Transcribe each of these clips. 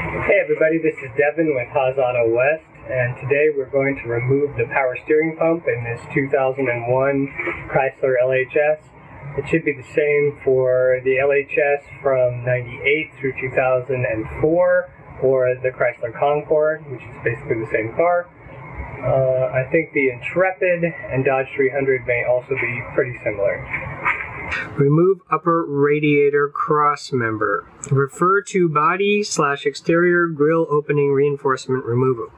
Hey everybody, this is Devin with Haas Auto West, and today we're going to remove the power steering pump in this 2001 Chrysler LHS. It should be the same for the LHS from 98 through 2004, or the Chrysler Concorde, which is basically the same car. I think the Intrepid and Dodge 300 may also be pretty similar. Remove upper radiator cross member. Refer to body/exterior grille opening reinforcement removal.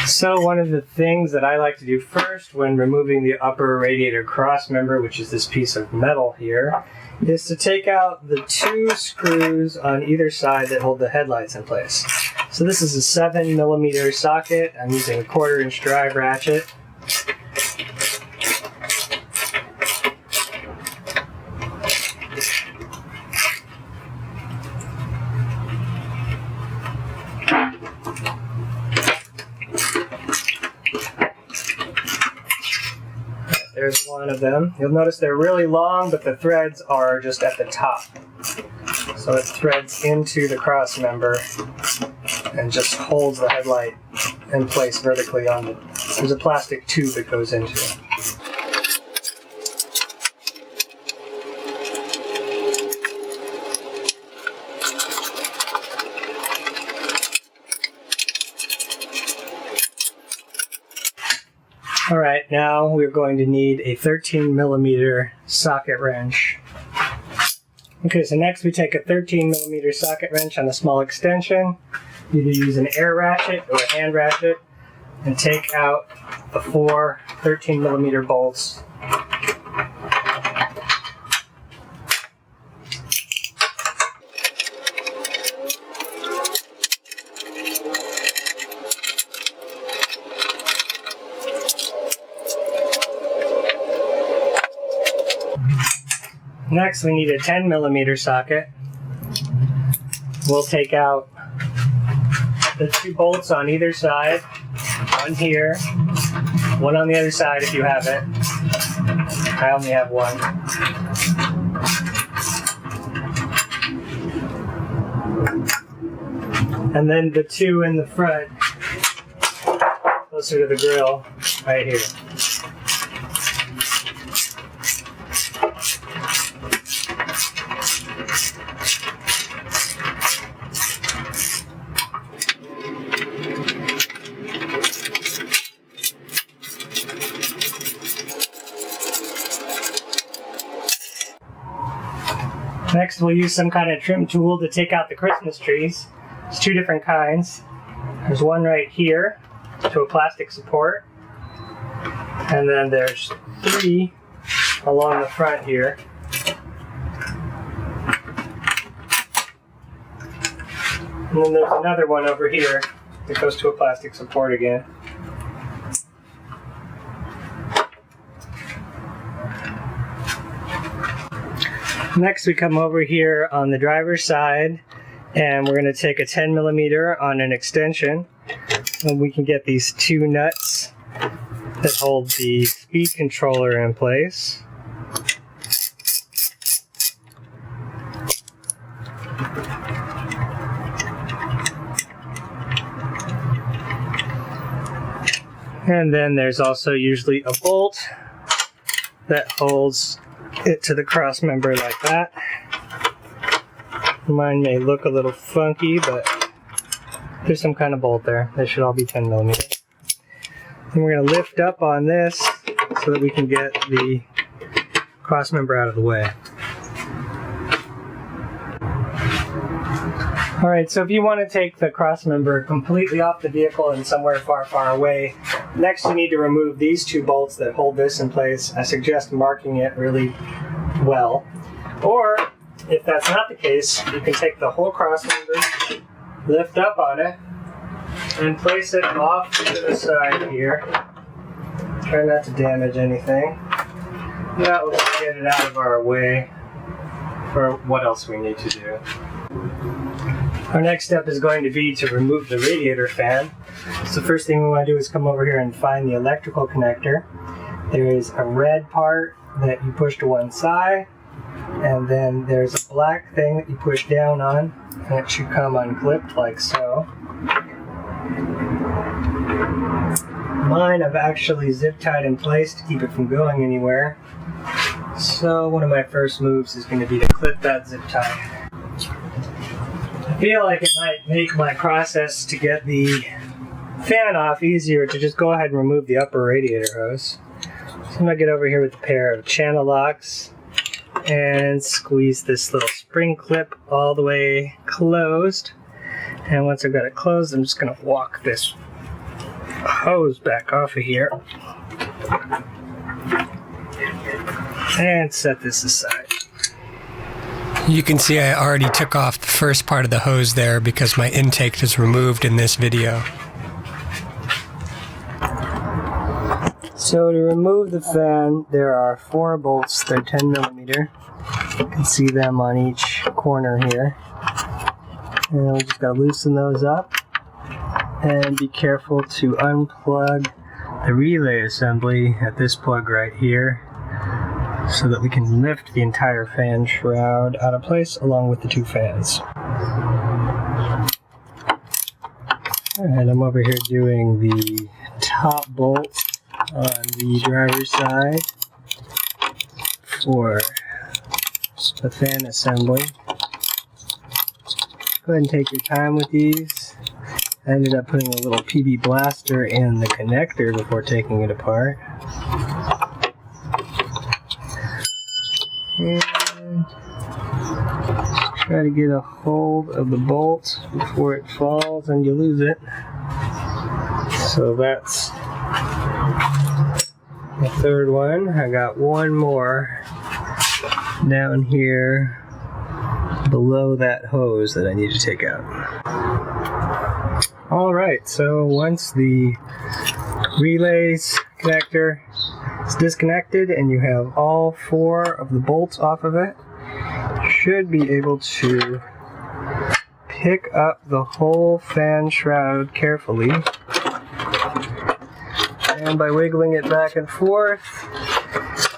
So one of the things that I like to do first when removing the upper radiator cross member, which is this piece of metal here, is to take out the two screws on either side that hold the headlights in place. So this is a 7mm socket. I'm using a 1/4-inch drive ratchet. There's one of them. You'll notice they're really long, but the threads are just at the top. So it threads into the cross member and just holds the headlight in place vertically on it. There's a plastic tube that goes into it. Alright, now we're going to need a 13mm socket wrench. Okay, so next we take a 13mm socket wrench on a small extension. Either use an air ratchet or a hand ratchet and take out the 4 13mm bolts. Next, we need a 10mm socket. We'll take out the 2 bolts on either side, one here, one on the other side if you have it. I only have one. And then the 2 in the front, closer to the grill, right here. Next, we'll use some kind of trim tool to take out the Christmas trees. There's 2 different kinds. There's one right here to a plastic support, and then there's 3 along the front here. And then there's another one over here that goes to a plastic support again. Next, we come over here on the driver's side, and we're going to take a 10mm on an extension, and we can get these 2 nuts that hold the speed controller in place. And then there's also usually a bolt that holds it to the cross member like that. Mine may look a little funky, but there's some kind of bolt there. They should all be 10mm. Then we're going to lift up on this so that we can get the cross member out of the way. Alright, so if you want to take the cross member completely off the vehicle and somewhere far, far away, next you need to remove these 2 bolts that hold this in place. I suggest marking it really well. Or, if that's not the case, you can take the whole cross member, lift up on it, and place it off to the side here. Try not to damage anything. That will just get it out of our way for what else we need to do. Our next step is going to be to remove the radiator fan. So the first thing we want to do is come over here and find the electrical connector. There is a red part that you push to one side, and then there's a black thing that you push down on. and it should come unclipped like so. Mine I've actually zip tied in place to keep it from going anywhere. So one of my first moves is going to be to clip that zip tie. I feel like it might make my process to get the fan off easier to just go ahead and remove the upper radiator hose. So I'm going to get over here with a pair of channel locks and squeeze this little spring clip all the way closed. And once I've got it closed, I'm just going to walk this hose back off of here and set this aside. You can see I already took off the first part of the hose there because my intake is removed in this video. So to remove the fan, there are 4 bolts. They're 10 millimeter. You can see them on each corner here. And we just gotta loosen those up. And be careful to unplug the relay assembly at this plug right here so that we can lift the entire fan shroud out of place along with the 2 fans. And I'm over here doing the top bolt on the driver's side for the fan assembly. Go ahead and take your time with these. I ended up putting a little PB blaster in the connector before taking it apart. And try to get a hold of the bolt before it falls and you lose it. So that's the third one. I got one more down here below that hose that I need to take out. Alright, so once the relays connector is disconnected and you have all 4 of the bolts off of it, you should be able to pick up the whole fan shroud carefully. And by wiggling it back and forth,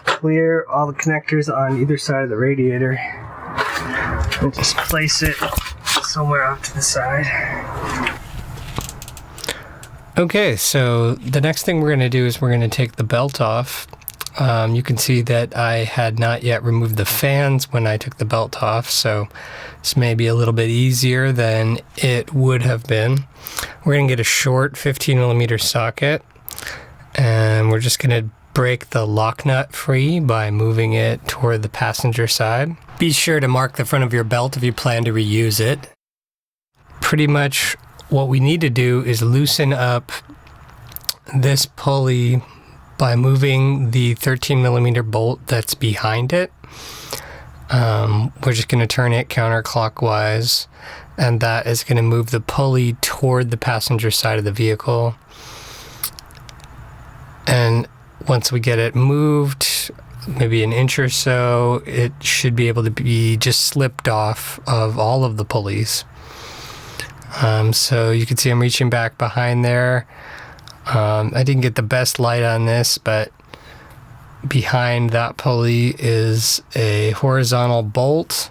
clear all the connectors on either side of the radiator and just place it somewhere off to the side. Okay, so the next thing we're going to do is we're going to take the belt off. You can see that I had not yet removed the fans when I took the belt off, so this may be a little bit easier than it would have been. We're going to get a short 15 millimeter socket, and we're just going to break the lock nut free by moving it toward the passenger side. Be sure to mark the front of your belt if you plan to reuse it. Pretty much what we need to do is loosen up this pulley by moving the 13 millimeter bolt that's behind it. We're just going to turn it counterclockwise, and that is going to move the pulley toward the passenger side of the vehicle. And once we get it moved, maybe an inch or so, it should be able to be just slipped off of all of the pulleys. So you can see I'm reaching back behind there. I didn't get the best light on this, but behind that pulley is a horizontal bolt,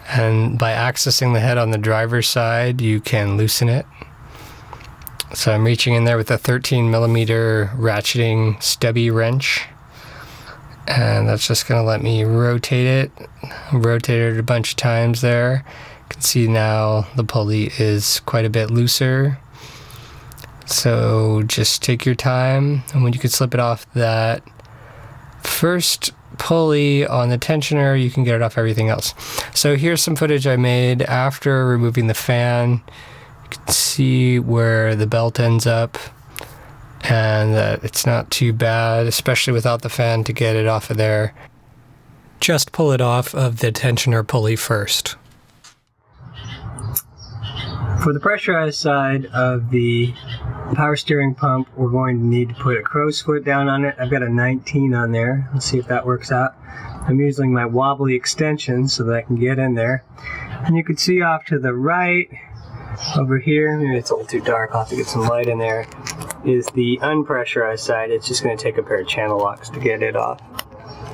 and by accessing the head on the driver's side, you can loosen it. So I'm reaching in there with a 13 millimeter ratcheting stubby wrench, and that's just going to let me rotate it. Rotate it a bunch of times there. You can see now the pulley is quite a bit looser. So just take your time, and when you can slip it off that first pulley on the tensioner, you can get it off everything else. So here's some footage I made after removing the fan. You can see where the belt ends up, and that it's not too bad, especially without the fan, to get it off of there. Just pull it off of the tensioner pulley first. For the pressurized side of the power steering pump, we're going to need to put a crow's foot down on it. I've got a 19 on there. Let's see if that works out. I'm using my wobbly extension so that I can get in there. And you can see off to the right, over here, maybe it's a little too dark, I'll have to get some light in there, is the unpressurized side. It's just going to take a pair of channel locks to get it off.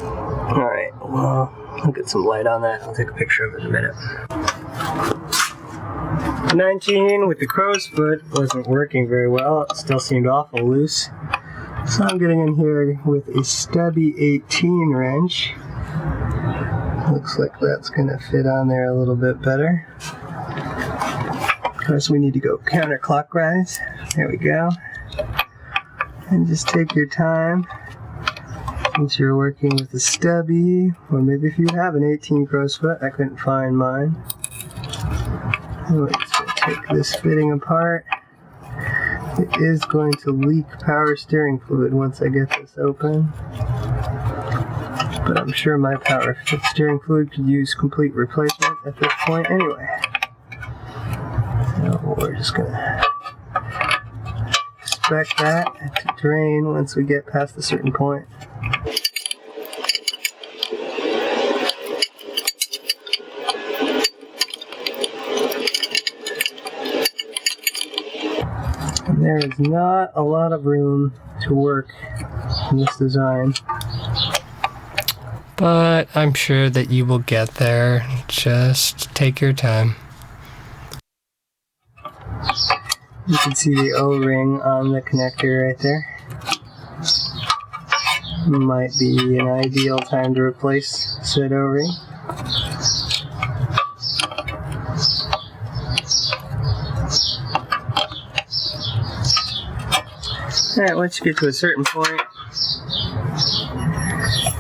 Alright, well, I'll get some light on that. I'll take a picture of it in a minute. 19 with the crow's foot wasn't working very well. It still seemed awful loose. So I'm getting in here with a stubby 18 wrench. Looks like that's going to fit on there a little bit better. Of course, we need to go counterclockwise. There we go. And just take your time. Since you're working with a stubby, or maybe if you have an 18 crow's foot, I couldn't find mine. We're just going to take this fitting apart. It is going to leak power steering fluid once I get this open. But I'm sure my power steering fluid could use complete replacement at this point anyway. So we're just going to expect that to drain once we get past a certain point. And there is not a lot of room to work in this design. But I'm sure that you will get there. Just take your time. You can see the O-ring on the connector right there. Might be an ideal time to replace said O-ring. Alright, once you get to a certain point,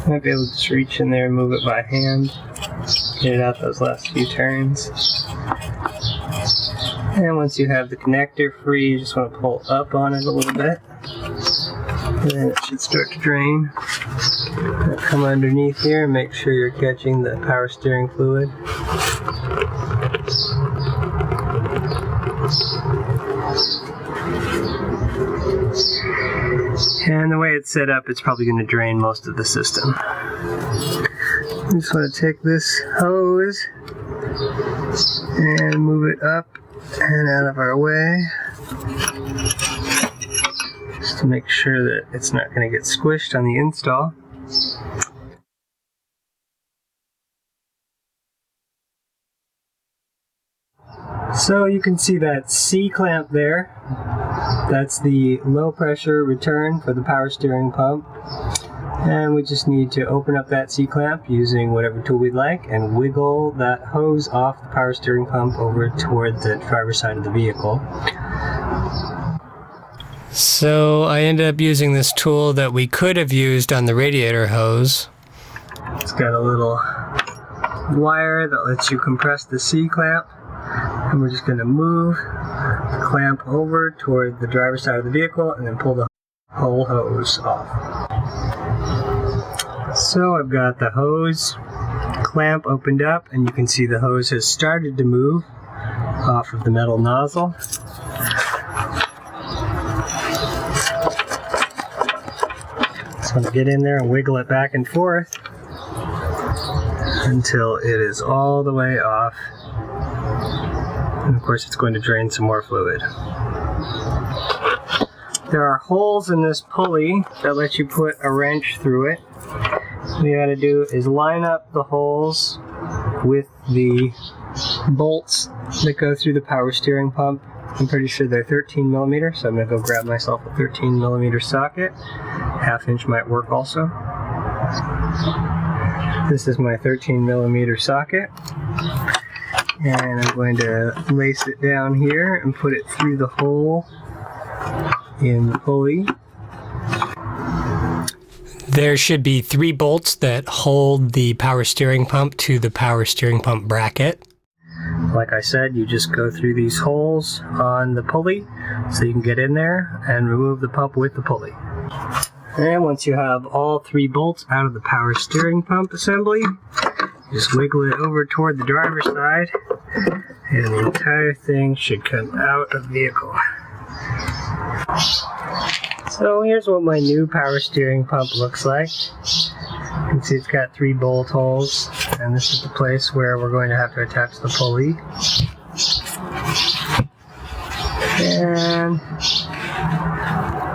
you might be able to just reach in there and move it by hand. Get it out those last few turns. And once you have the connector free, you just want to pull up on it a little bit. And then it should start to drain. Come underneath here and make sure you're catching the power steering fluid. And the way it's set up, it's probably going to drain most of the system. I just want to take this hose and move it up and out of our way, just to make sure that it's not going to get squished on the install. So you can see that C-clamp there. That's the low pressure return for the power steering pump. And we just need to open up that C-clamp using whatever tool we'd like and wiggle that hose off the power steering pump over toward the driver's side of the vehicle. So I ended up using this tool that we could have used on the radiator hose. It's got a little wire that lets you compress the C-clamp. And we're just going to move the clamp over toward the driver's side of the vehicle and then pull the whole hose off. So I've got the hose clamp opened up and you can see the hose has started to move off of the metal nozzle. So I'm going to get in there and wiggle it back and forth until it is all the way off. And of course it's going to drain some more fluid. There are holes in this pulley that let you put a wrench through it. What you gotta do is line up the holes with the bolts that go through the power steering pump. I'm pretty sure they're 13 millimeter, so I'm gonna go grab myself a 13 millimeter socket. Half inch might work also. This is my 13 millimeter socket. And I'm going to lace it down here and put it through the hole in the pulley. There should be 3 bolts that hold the power steering pump to the power steering pump bracket. Like I said, you just go through these holes on the pulley so you can get in there and remove the pump with the pulley. And once you have all 3 bolts out of the power steering pump assembly, just wiggle it over toward the driver's side and the entire thing should come out of the vehicle. So here's what my new power steering pump looks like. You can see it's got 3 bolt holes, and this is the place where we're going to have to attach the pulley. And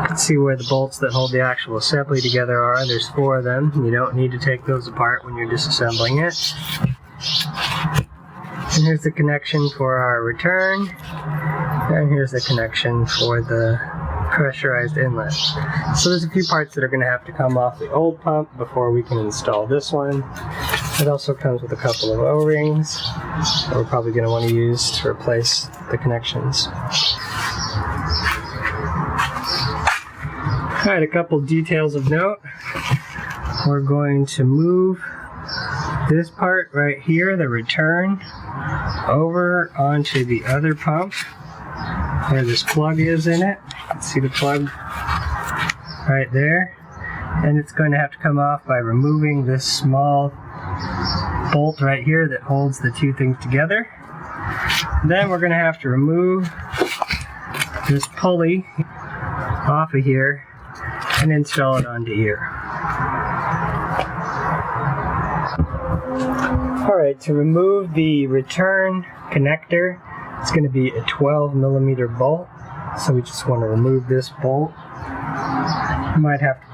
you can see where the bolts that hold the actual assembly together are. There's 4 of them. You don't need to take those apart when you're disassembling it. And here's the connection for our return, and here's the connection for the pressurized inlet. So there's a few parts that are going to have to come off the old pump before we can install this one. It also comes with a couple of O-rings that we're probably going to want to use to replace the connections. Alright, a couple details of note. We're going to move this part right here, the return, over onto the other pump where this plug is in it. See the plug right there? And it's going to have to come off by removing this small bolt right here that holds the two things together. Then we're going to have to remove this pulley off of here and install it onto here. Alright, to remove the return connector, it's going to be a 12mm bolt. So we just want to remove this bolt. You might have to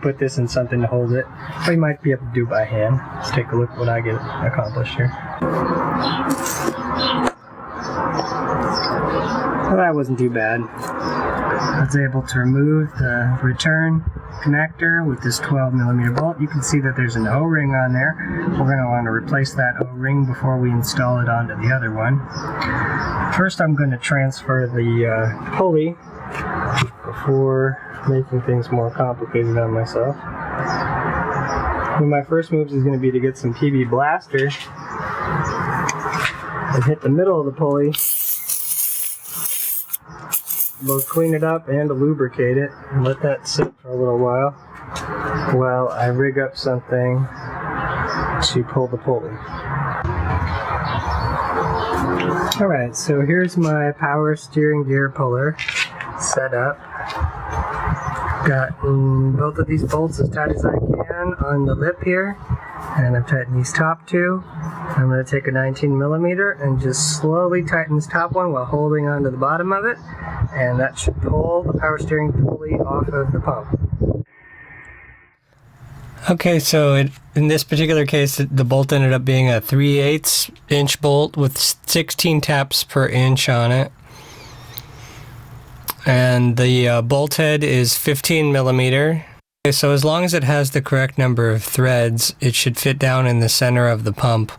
put this in something to hold it, or you might be able to do it by hand. Let's take a look at what I get accomplished here. Well, that wasn't too bad. I was able to remove the return connector with this 12mm bolt. You can see that there's an O-ring on there. We're going to want to replace that O-ring before we install it onto the other one. First, I'm going to transfer the pulley before making things more complicated on myself. One of my first moves is going to be to get some PB Blaster and hit the middle of the pulley. We'll clean it up and lubricate it and let that sit for a little while I rig up something to pull the pulley. Alright, so here's my power steering gear puller set up. Got both of these bolts as tight as I can on the lip here, and I've tightened these top two. I'm going to take a 19mm and just slowly tighten this top one while holding onto the bottom of it, and that should pull the power steering pulley off of the pump. Okay, so in this particular case, the bolt ended up being a 3/8 inch bolt with 16 taps per inch on it. And the bolt head is 15mm. Okay, so as long as it has the correct number of threads, it should fit down in the center of the pump,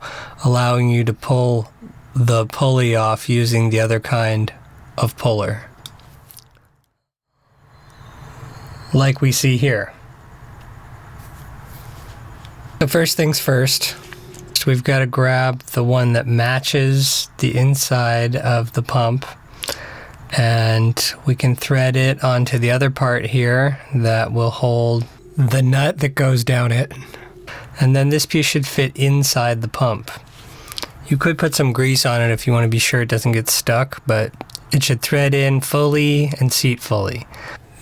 allowing you to pull the pulley off using the other kind of puller, like we see here. So first things first, we've got to grab the one that matches the inside of the pump, and we can thread it onto the other part here that will hold the nut that goes down it. And then this piece should fit inside the pump. You could put some grease on it if you want to be sure it doesn't get stuck, but it should thread in fully and seat fully.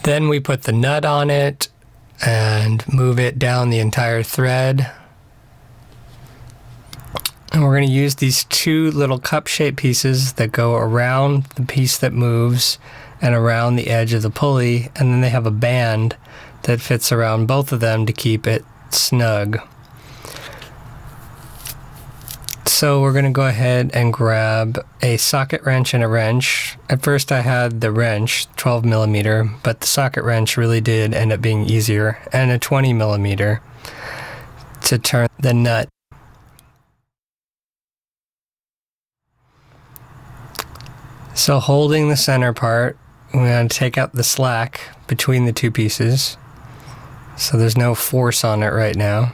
Then we put the nut on it and move it down the entire thread. And we're going to use these two little cup-shaped pieces that go around the piece that moves and around the edge of the pulley, and then they have a band that fits around both of them to keep it snug. So we're going to go ahead and grab a socket wrench and a wrench. At first I had the wrench, 12mm, but the socket wrench really did end up being easier, and a 20mm to turn the nut. So holding the center part, we're going to take out the slack between the two pieces, so there's no force on it right now.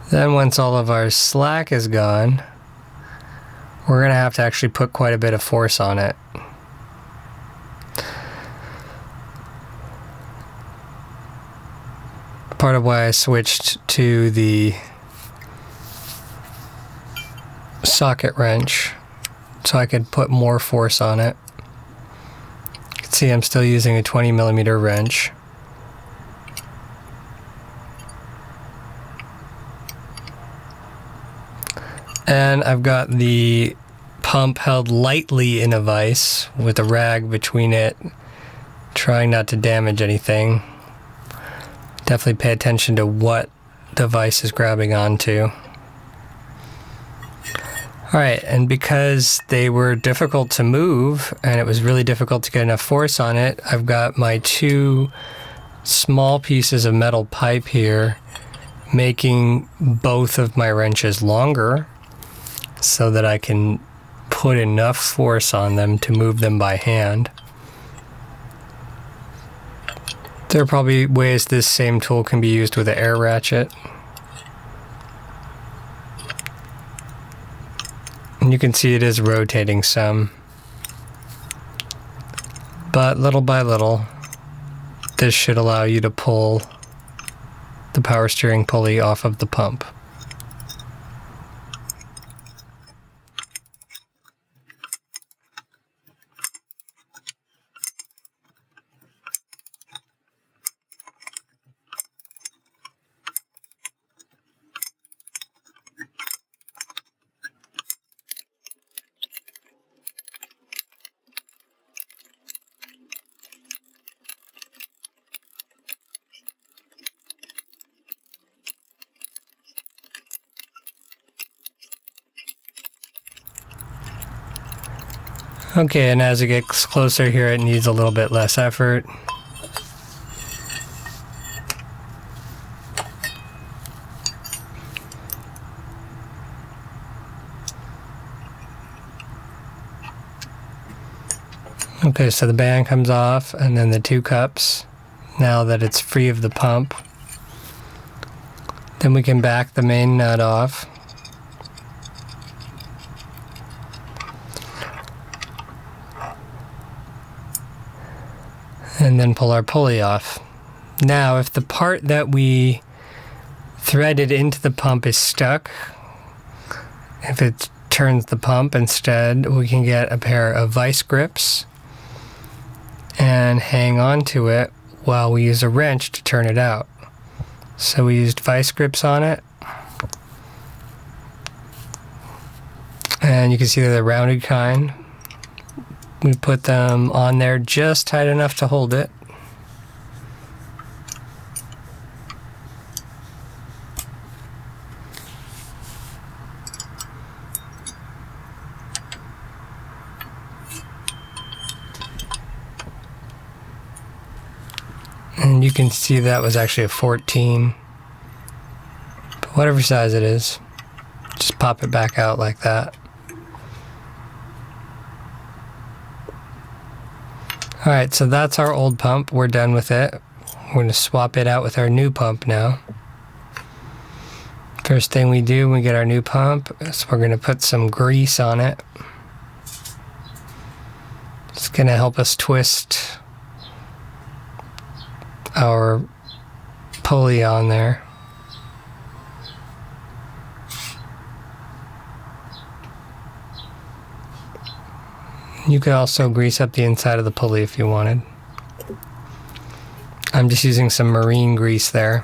Then once all of our slack is gone, we're going to have to actually put quite a bit of force on it. Part of why I switched to the socket wrench, so I could put more force on it. You can see I'm still using a 20mm wrench. And I've got the pump held lightly in a vise with a rag between it, trying not to damage anything. Definitely pay attention to what device is grabbing onto. Alright, and because they were difficult to move and it was really difficult to get enough force on it, I've got my two small pieces of metal pipe here making both of my wrenches longer so that I can put enough force on them to move them by hand. There are probably ways this same tool can be used with an air ratchet. And you can see it is rotating some. But little by little, this should allow you to pull the power steering pulley off of the pump. Okay, and as it gets closer here, it needs a little bit less effort. Okay, so the band comes off, and then the two cups, now that it's free of the pump. Then we can back the main nut off. And then pull our pulley off. Now, if the part that we threaded into the pump is stuck, if it turns the pump instead, we can get a pair of vice grips and hang on to it while we use a wrench to turn it out. So we used vice grips on it. And you can see they're the rounded kind. We put them on there just tight enough to hold it. And you can see that was actually a 14. But whatever size it is, just pop it back out like that. Alright, so that's our old pump. We're done with it. We're going to swap it out with our new pump now. First thing we do when we get our new pump is we're going to put some grease on it. It's going to help us twist our pulley on there. You could also grease up the inside of the pulley if you wanted. I'm just using some marine grease there.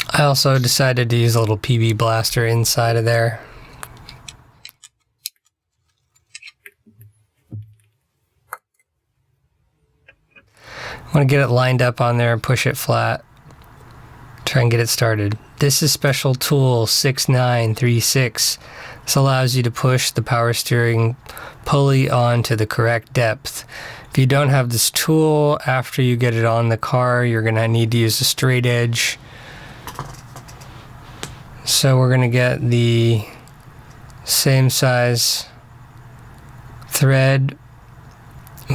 I also decided to use a little PB blaster inside of there. I want to get it lined up on there and push it flat. Try and get it started. This is special tool 6936. This allows you to push the power steering pulley on to the correct depth. If you don't have this tool, after you get it on the car, you're going to need to use a straight edge. So we're going to get the same size thread,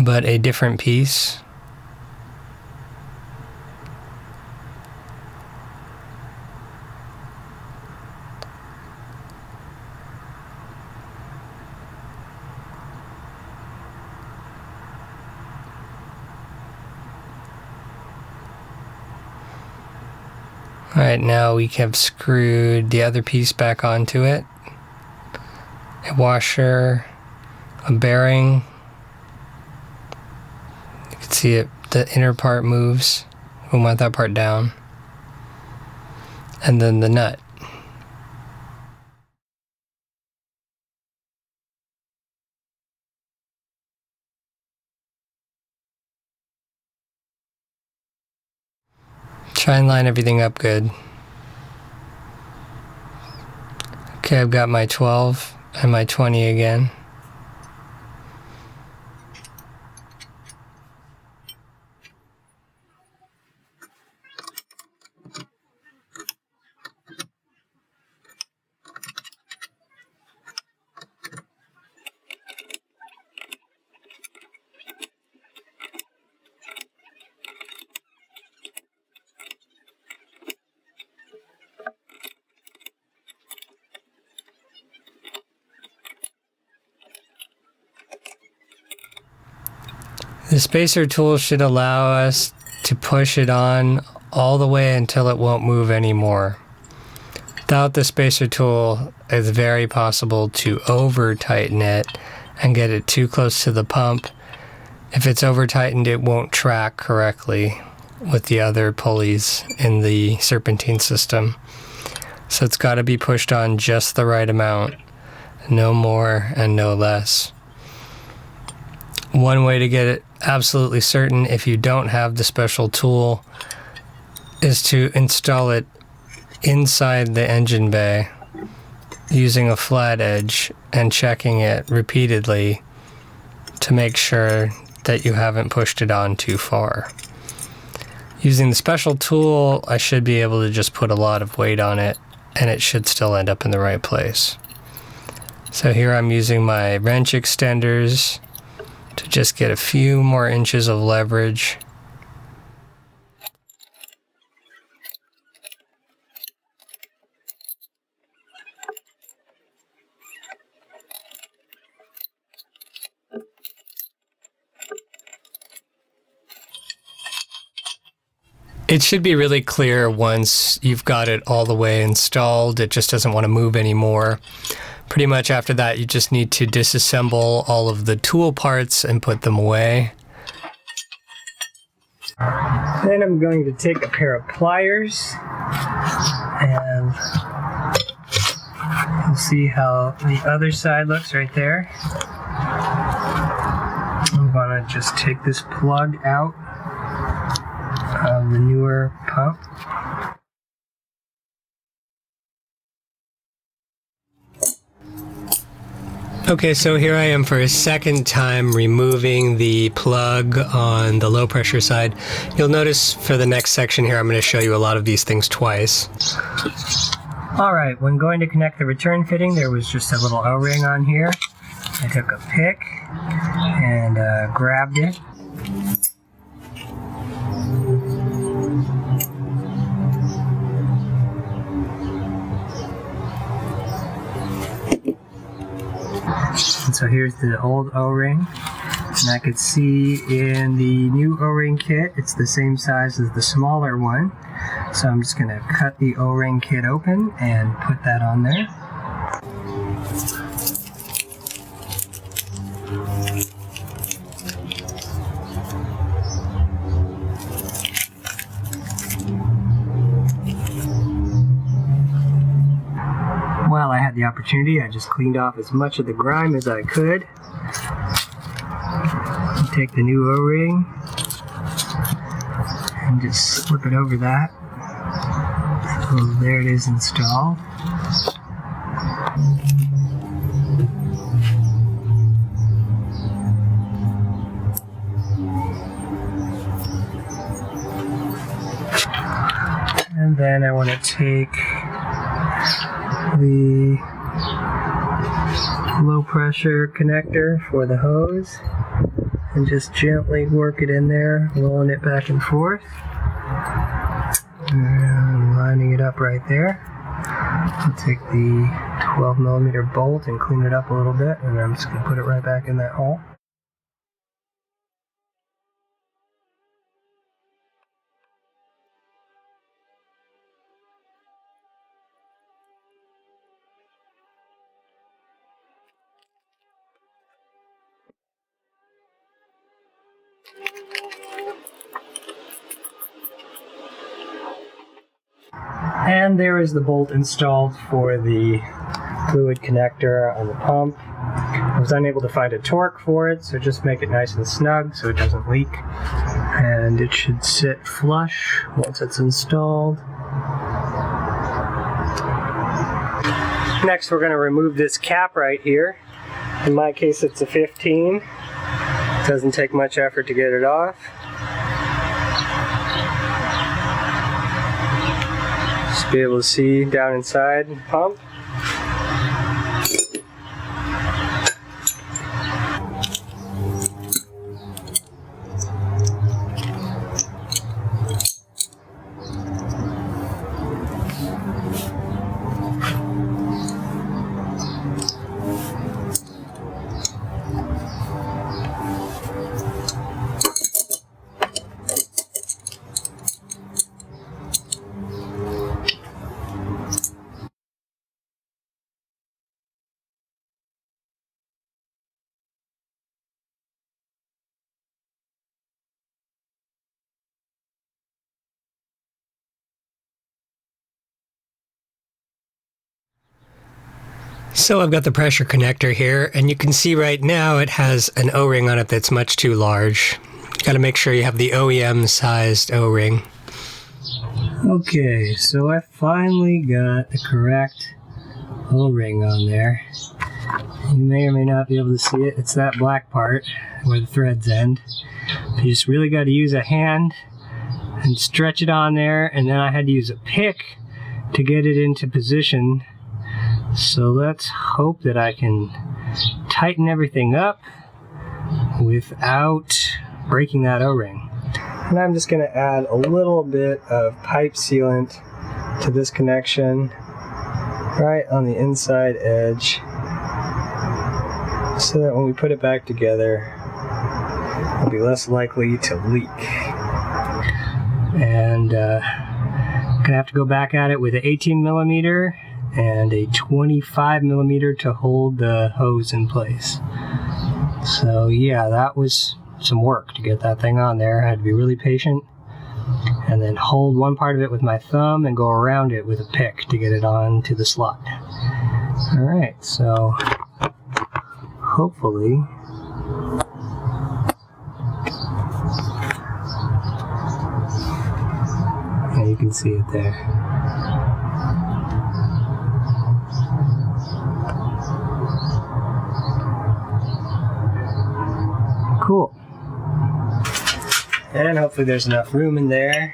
but a different piece. Alright, now we have screwed the other piece back onto it. A washer, a bearing. You can see it, the inner part moves. We want that part down. And then the nut. Try and line everything up good. Okay, I've got my 12 and my 20 again. The spacer tool should allow us to push it on all the way until it won't move anymore. Without the spacer tool, it's very possible to over tighten it and get it too close to the pump. If it's over tightened, it won't track correctly with the other pulleys in the serpentine system. So it's got to be pushed on just the right amount, no more and no less. One way to get it absolutely certain, if you don't have the special tool, is to install it inside the engine bay using a flat edge and checking it repeatedly to make sure that you haven't pushed it on too far. Using the special tool, I should be able to just put a lot of weight on it and it should still end up in the right place. So here I'm using my wrench extenders to just get a few more inches of leverage. It should be really clear once you've got it all the way installed. It just doesn't want to move anymore. Pretty much after that, you just need to disassemble all of the tool parts and put them away. Then I'm going to take a pair of pliers and you'll see how the other side looks right there. I'm going to just take this plug out of the newer pump. Okay, so here I am for a second time removing the plug on the low pressure side. You'll notice for the next section here, I'm going to show you a lot of these things twice. Alright, when going to connect the return fitting, there was just a little O-ring on here. I took a pick and grabbed it. And so here's the old O-ring, and I could see in the new O-ring kit, it's the same size as the smaller one. So I'm just going to cut the O-ring kit open and put that on there. While I had the opportunity, I just cleaned off as much of the grime as I could. Take the new O-ring and just slip it over that. So there it is installed. And then I want to take the low pressure connector for the hose and just gently work it in there, rolling it back and forth and lining it up right there. I'll take the 12mm bolt and clean it up a little bit, and I'm just going to put it right back in that hole. And there is the bolt installed for the fluid connector on the pump. was unable to find a torque for it, so just make it nice and snug so it doesn't leak. And it should sit flush once it's installed. Next, we're going to remove this cap right here. In my case, it's a 15. It doesn't take much effort to get it off. Just be able to see down inside the pump. So I've got the pressure connector here, and you can see right now it has an O-ring on it that's much too large. Got to make sure you have the OEM sized O-ring. Okay, so I finally got the correct O-ring on there. You may or may not be able to see it. It's that black part where the threads end. You just really got to use a hand and stretch it on there, and then I had to use a pick to get it into position. So let's hope that I can tighten everything up without breaking that O-ring. And I'm just going to add a little bit of pipe sealant to this connection right on the inside edge so that when we put it back together, it'll be less likely to leak. And I'm going to have to go back at it with an 18 millimeter and a 25 millimeter to hold the hose in place. So yeah, that was some work to get that thing on there. I had to be really patient and then hold one part of it with my thumb and go around it with a pick to get it on to the slot. Alright, so hopefully yeah, you can see it there. Cool. And hopefully there's enough room in there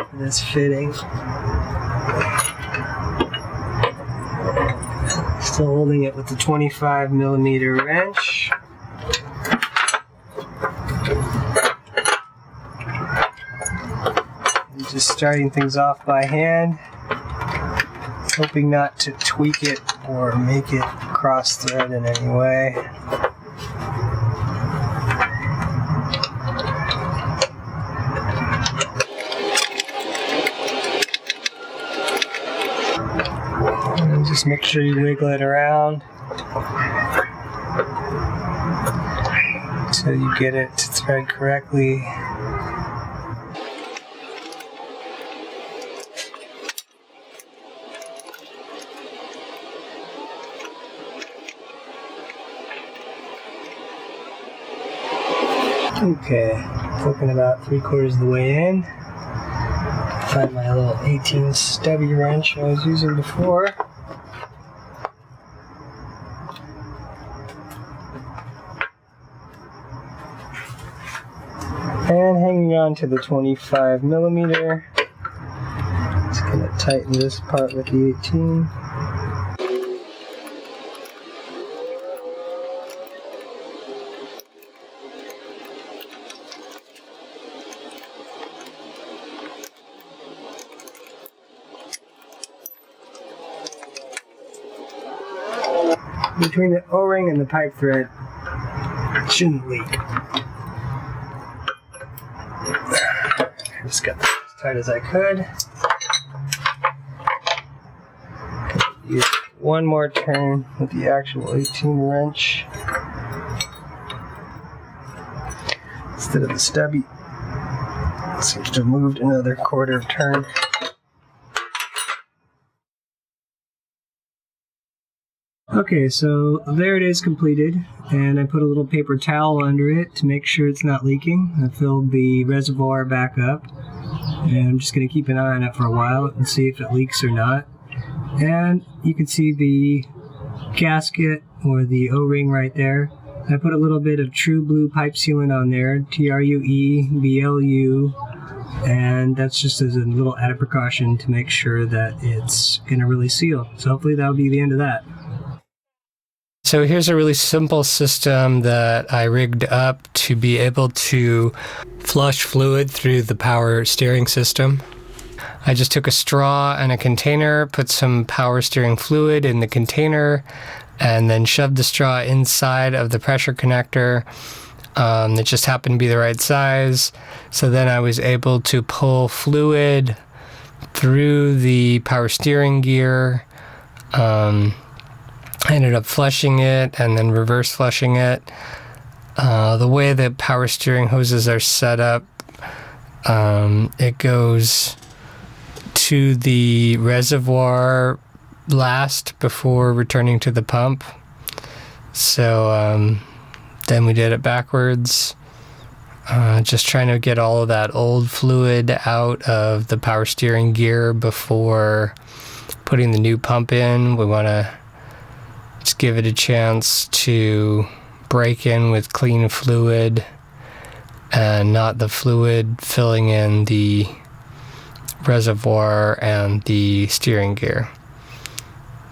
for this fitting. Still holding it with the 25 millimeter wrench. And just starting things off by hand, hoping not to tweak it or make it cross thread in any way. Just make sure you wiggle it around until you get it to thread correctly. Okay, looking about 3/4 of the way in. Find my little 18 stubby wrench I was using before. And hanging on to the 25 millimeter. Just gonna tighten this part with the 18. Between the O-ring and the pipe thread, it shouldn't leak. Just got that as tight as I could. Use one more turn with the actual 18 wrench instead of the stubby. It seems to have moved another 1/4 turn. Okay, so there it is completed, and I put a little paper towel under it to make sure it's not leaking. I filled the reservoir back up, and I'm just going to keep an eye on it for a while and see if it leaks or not. And you can see the gasket or the O-ring right there. I put a little bit of True Blue pipe sealant on there, TRUEBLU, and that's just as a little added precaution to make sure that it's going to really seal. So hopefully that'll be the end of that. So here's a really simple system that I rigged up to be able to flush fluid through the power steering system. I just took a straw and a container, put some power steering fluid in the container, and then shoved the straw inside of the pressure connector. It just happened to be the right size. So then I was able to pull fluid through the power steering gear. I ended up flushing it and then reverse flushing it. The way the power steering hoses are set up, it goes to the reservoir last before returning to the pump. So then we did it backwards, just trying to get all of that old fluid out of the power steering gear before putting the new pump in. We want to just give it a chance to break in with clean fluid and not the fluid filling in the reservoir and the steering gear.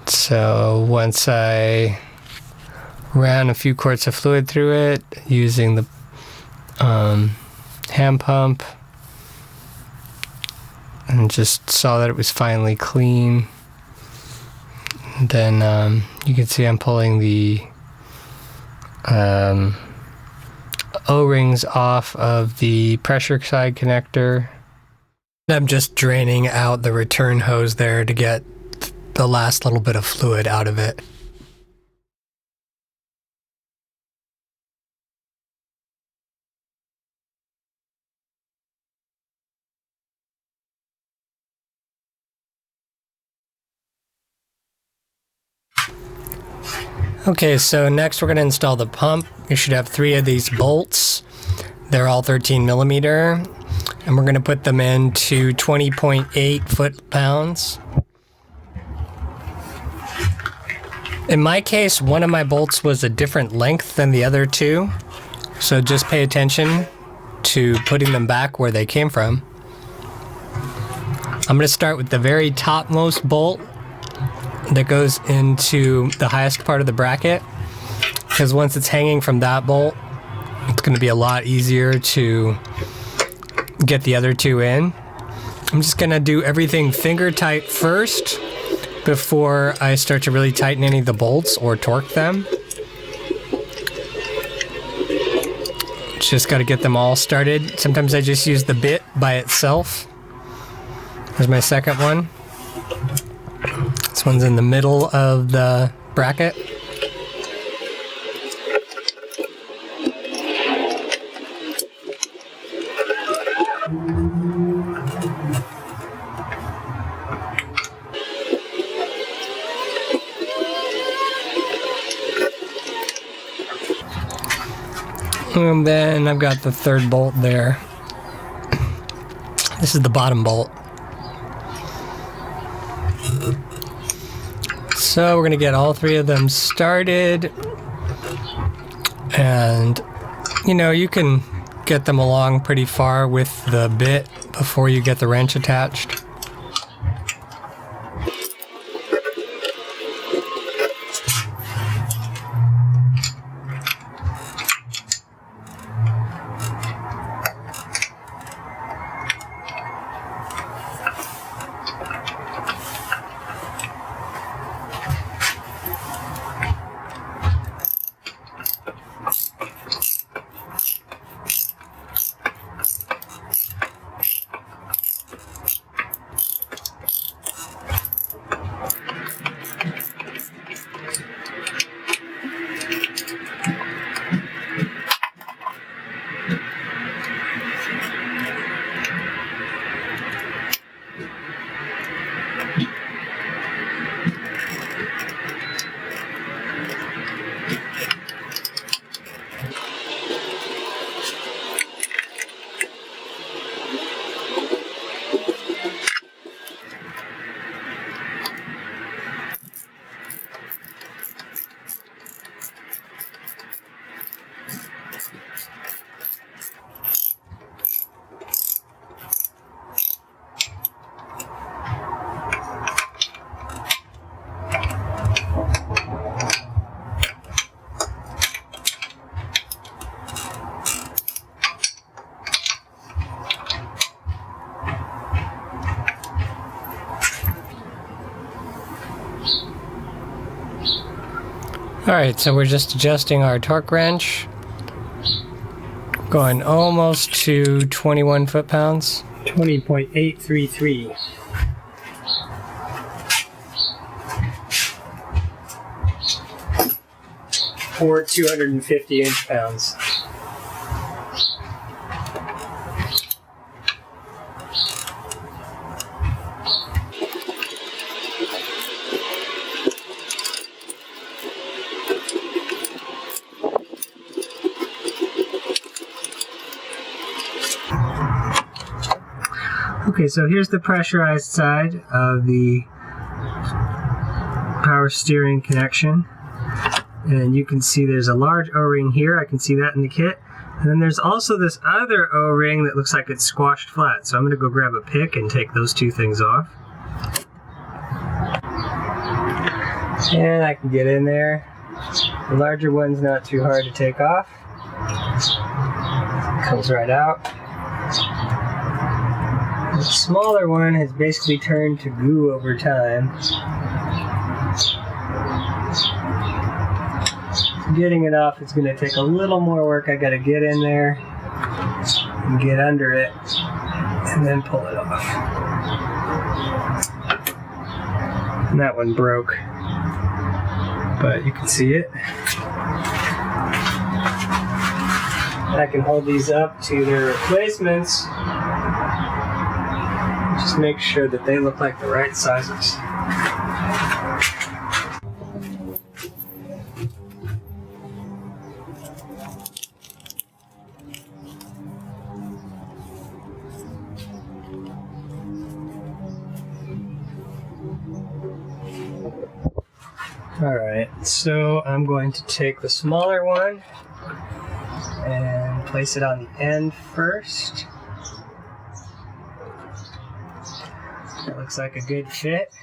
So once I ran a few quarts of fluid through it using the hand pump and just saw that it was finally clean, then you can see I'm pulling the O-rings off of the pressure side connector. I'm just draining out the return hose there to get the last little bit of fluid out of it. Okay, so next we're going to install the pump. You should have 3 of these bolts. They're all 13 millimeter, and we're going to put them into 20.8 foot-pounds. In my case, one of my bolts was a different length than the other 2, so just pay attention to putting them back where they came from. I'm going to start with the very topmost bolt that goes into the highest part of the bracket, because once it's hanging from that bolt, it's going to be a lot easier to get the other 2 in. I'm just going to do everything finger tight first before I start to really tighten any of the bolts or torque them. Just got to get them all started. Sometimes I just use the bit by itself. There's my second one. This one's in the middle of the bracket. And then I've got the third bolt there. This is the bottom bolt. So we're going to get all 3 of them started, and you know, you can get them along pretty far with the bit before you get the wrench attached. Alright, so we're just adjusting our torque wrench. Going almost to 21 foot-pounds. 20.833. Or 250 inch-pounds. Okay, so here's the pressurized side of the power steering connection. And you can see there's a large O-ring here. I can see that in the kit. And then there's also this other O-ring that looks like it's squashed flat. So I'm going to go grab a pick and take those two things off. And I can get in there. The larger one's not too hard to take off. Comes right out. The smaller one has basically turned to goo over time. Getting it off is going to take a little more work. I got to get in there and get under it and then pull it off. And that one broke, but you can see it. And I can hold these up to their replacements. Just make sure that they look like the right sizes. Alright, so I'm going to take the smaller one and place it on the end first. That looks like a good fit.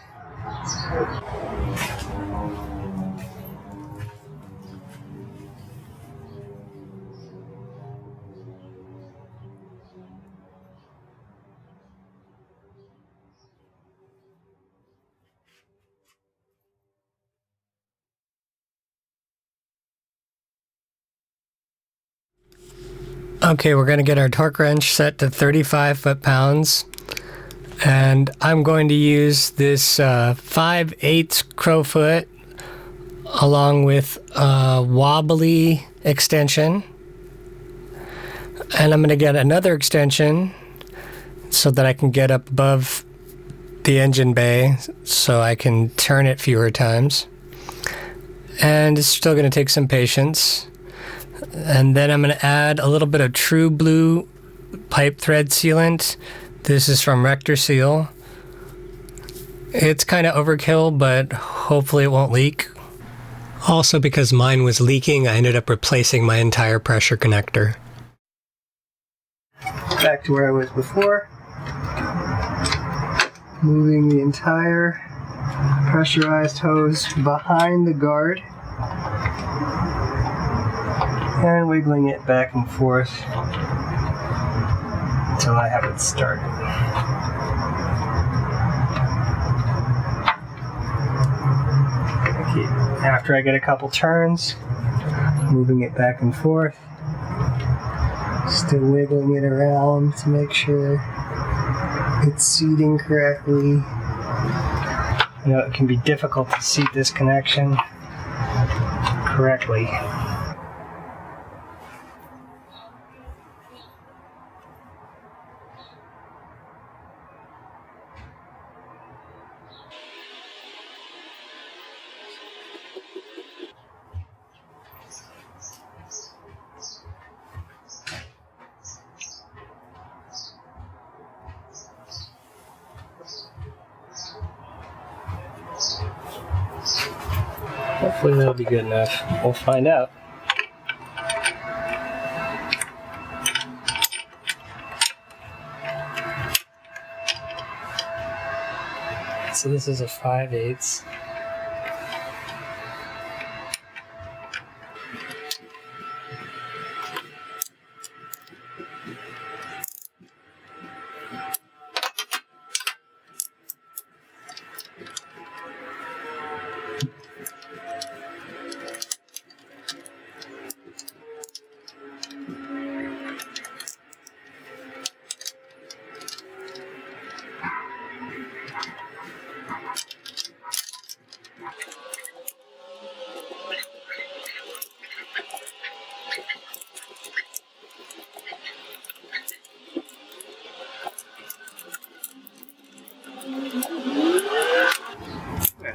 Okay, we're going to get our torque wrench set to 35 foot-pounds. And I'm going to use this 5/8 crowfoot along with a wobbly extension. And I'm going to get another extension so that I can get up above the engine bay so I can turn it fewer times. And it's still going to take some patience. And then I'm going to add a little bit of True Blue pipe thread sealant. This is from Rector Seal. It's kind of overkill, but hopefully it won't leak. Also, because mine was leaking, I ended up replacing my entire pressure connector. Back to where I was before. Moving the entire pressurized hose behind the guard. And wiggling it back and forth until I have it started. Okay. After I get a couple turns, moving it back and forth, still wiggling it around to make sure it's seating correctly. You know, it can be difficult to seat this connection correctly. Hopefully that'll be good enough. We'll find out. So this is a 5/8.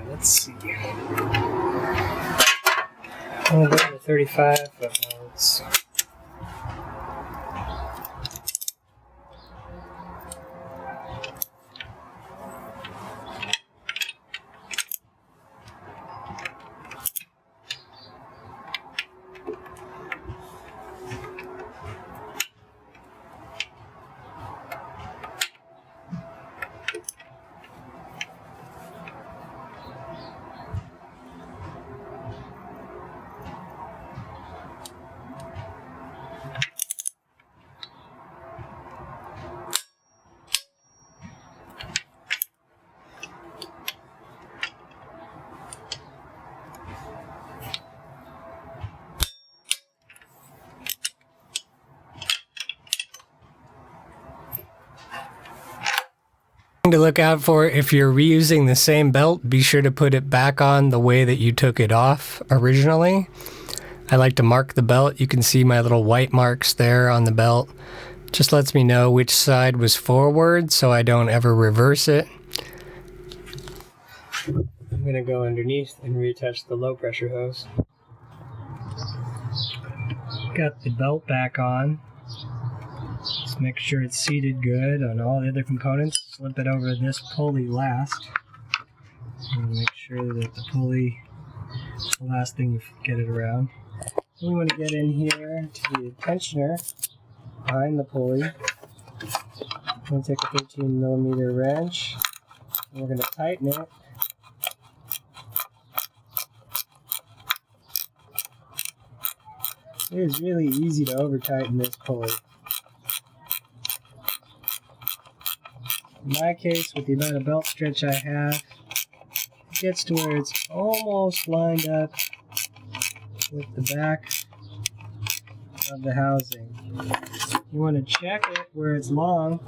Let's see. I'll go to 35 volts. To look out for, if you're reusing the same belt, be sure to put it back on the way that you took it off originally. I like to mark the belt. You can see my little white marks there on the belt. Just lets me know which side was forward so I don't ever reverse it. I'm going to go underneath and reattach the low pressure hose. Got the belt back on. Just make sure it's seated good on all the other components. Slip it over this pulley last. And make sure that the pulley is the last thing you get it around. We want to get in here to the tensioner behind the pulley. I'm going to take a 13mm wrench. And we're going to tighten it. It is really easy to over-tighten this pulley. In my case, with the amount of belt stretch I have, it gets to where it's almost lined up with the back of the housing. You want to check it where it's long,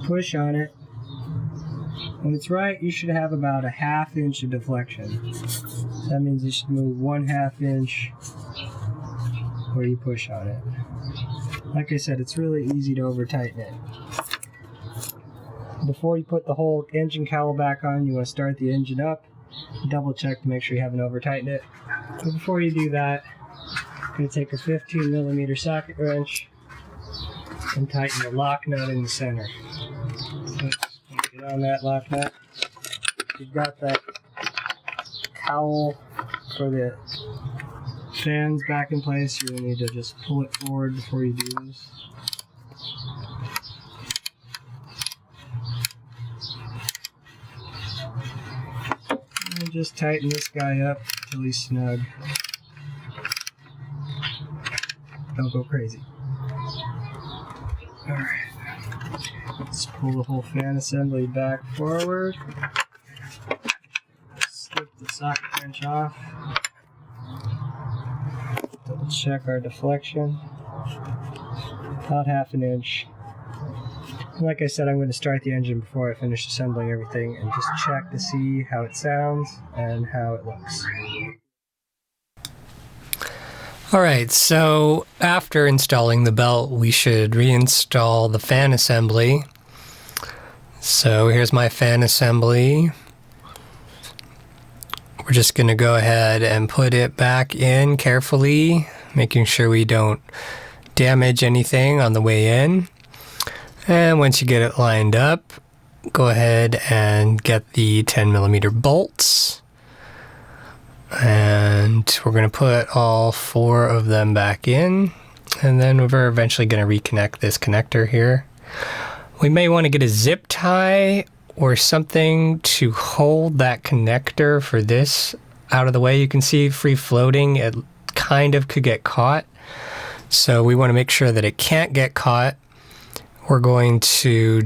push on it. When it's right, you should have about a 1/2 inch of deflection. So that means you should move 1/2 inch where you push on it. Like I said, it's really easy to over-tighten it. Before you put the whole engine cowl back on, you want to start the engine up. Double check to make sure you haven't over-tightened it. But before you do that, I'm going to take a 15mm socket wrench and tighten the lock nut in the center. So get on that lock nut. You've got that cowl for the fans back in place. You need to just pull it forward before you do this. And just tighten this guy up till he's snug. Don't go crazy. Alright. Let's pull the whole fan assembly back forward. Slip the socket wrench off. Double check our deflection. About 1/2 inch. Like I said, I'm going to start the engine before I finish assembling everything and just check to see how it sounds and how it looks. Alright, so after installing the belt, we should reinstall the fan assembly. So here's my fan assembly. We're just going to go ahead and put it back in carefully, making sure we don't damage anything on the way in. And once you get it lined up, go ahead and get the 10mm bolts. And we're going to put all 4 of them back in. And then we're eventually going to reconnect this connector here. We may want to get a zip tie or something to hold that connector for this out of the way. You can see free floating, it kind of could get caught. So we want to make sure that it can't get caught. We're going to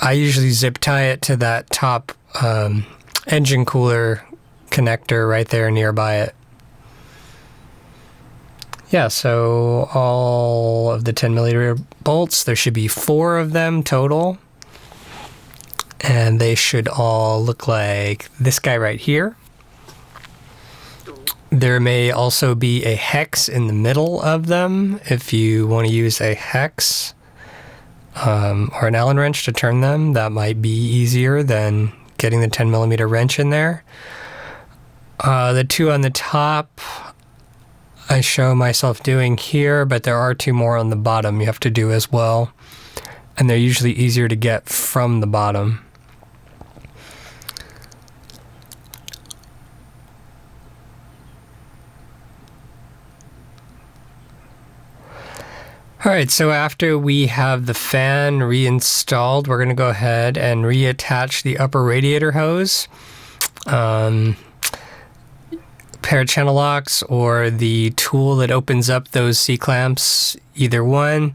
I usually zip tie it to that top engine cooler connector right there nearby it. Yeah, so all of the 10mm bolts, there should be 4 of them total. and they should all look like this guy right here. There may also be a hex in the middle of them if you want to use a hex or an Allen wrench to turn them. That might be easier than getting the 10mm wrench in there. The two on the top I show myself doing here, but there are two more on the bottom you have to do as well. And they're usually easier to get from the bottom. Alright, so after we have the fan reinstalled, we're going to go ahead and reattach the upper radiator hose. Pair of channel locks or the tool that opens up those C-clamps, either one.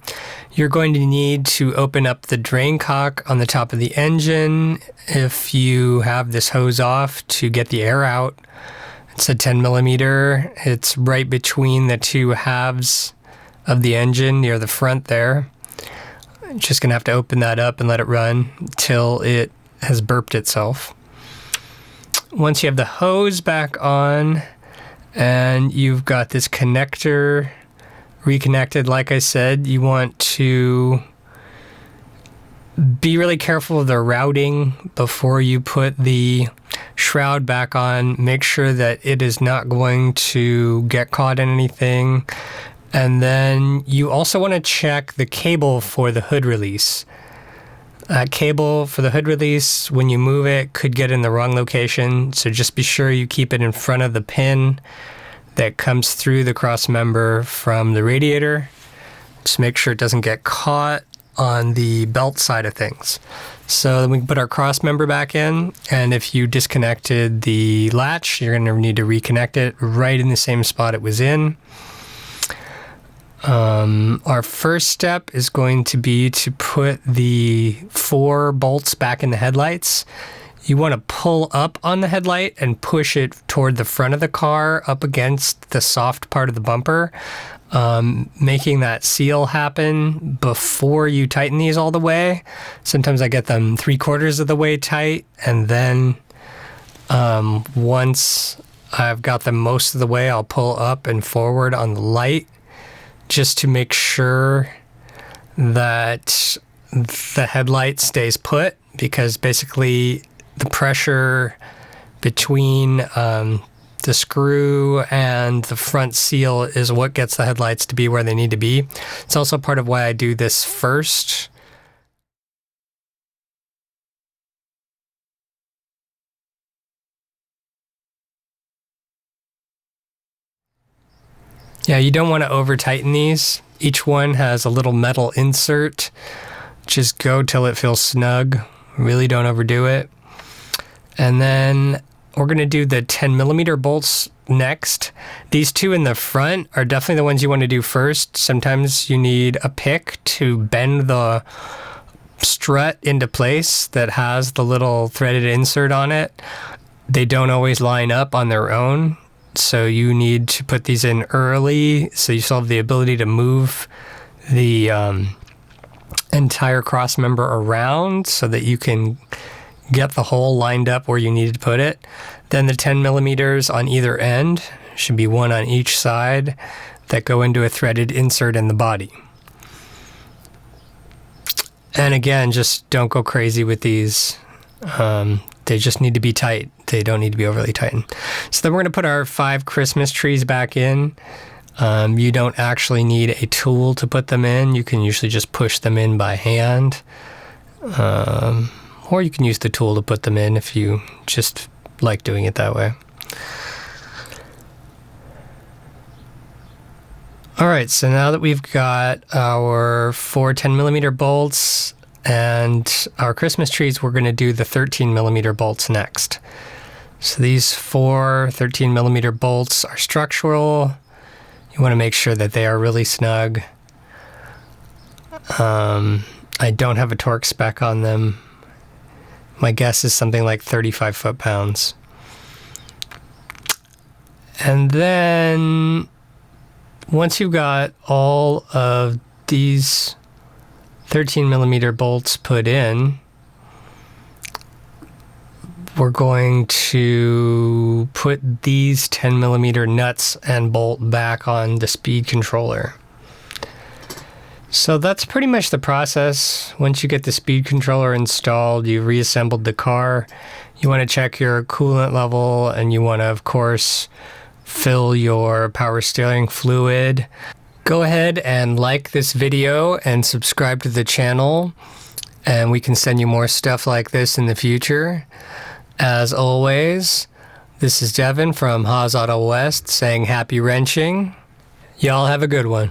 You're going to need to open up the drain cock on the top of the engine if you have this hose off to get the air out. It's a 10mm. It's right between the two halves of the engine near the front there. Just gonna have to open that up and let it run till it has burped itself. Once you have the hose back on and you've got this connector reconnected, like I said, you want to be really careful of the routing before you put the shroud back on. Make sure that it is not going to get caught in anything. And then you also want to check the cable for the hood release. That cable for the hood release, when you move it, could get in the wrong location. So just be sure you keep it in front of the pin that comes through the cross member from the radiator. Just make sure it doesn't get caught on the belt side of things. So then we can put our cross member back in, and if you disconnected the latch, you're going to need to reconnect it right in the same spot it was in. Our first step is going to be to put the 4 bolts back in the headlights. You want to pull up on the headlight and push it toward the front of the car up against the soft part of the bumper, making that seal happen before you tighten these all the way. Sometimes I get them 3/4 of the way tight, and then once I've got them most of the way, I'll pull up and forward on the light, just to make sure that the headlight stays put, because basically the pressure between the screw and the front seal is what gets the headlights to be where they need to be. It's also part of why I do this first. Yeah, you don't want to over tighten these. Each one has a little metal insert. Just go till it feels snug. Really don't overdo it. And then we're going to do the 10mm bolts next. These two in the front are definitely the ones you want to do first. Sometimes you need a pick to bend the strut into place that has the little threaded insert on it. They don't always line up on their own, so you need to put these in early so you still have the ability to move the entire cross member around so that you can get the hole lined up where you need to put it. Then the 10mm on either end, should be one on each side, that go into a threaded insert in the body. And again, just don't go crazy with these. They just need to be tight. They don't need to be overly tightened. So then we're going to put our 5 Christmas trees back in. You don't actually need a tool to put them in. You can usually just push them in by hand. Or you can use the tool to put them in if you just like doing it that way. All right, so now that we've got our 4 10mm bolts and our Christmas trees, we're going to do the 13mm bolts next. So these 4 13mm bolts are structural. You want to make sure that they are really snug. I don't have a torque spec on them. My guess is something like 35 foot-pounds. And then once you've got all of these 13mm bolts put in, we're going to put these 10mm nuts and bolt back on the speed controller. So that's pretty much the process. Once you get the speed controller installed, you've reassembled the car. You want to check your coolant level, and you want to, of course, fill your power steering fluid. Go ahead and like this video and subscribe to the channel, and we can send you more stuff like this in the future. As always, this is Devin from Haas Auto West saying happy wrenching. Y'all have a good one.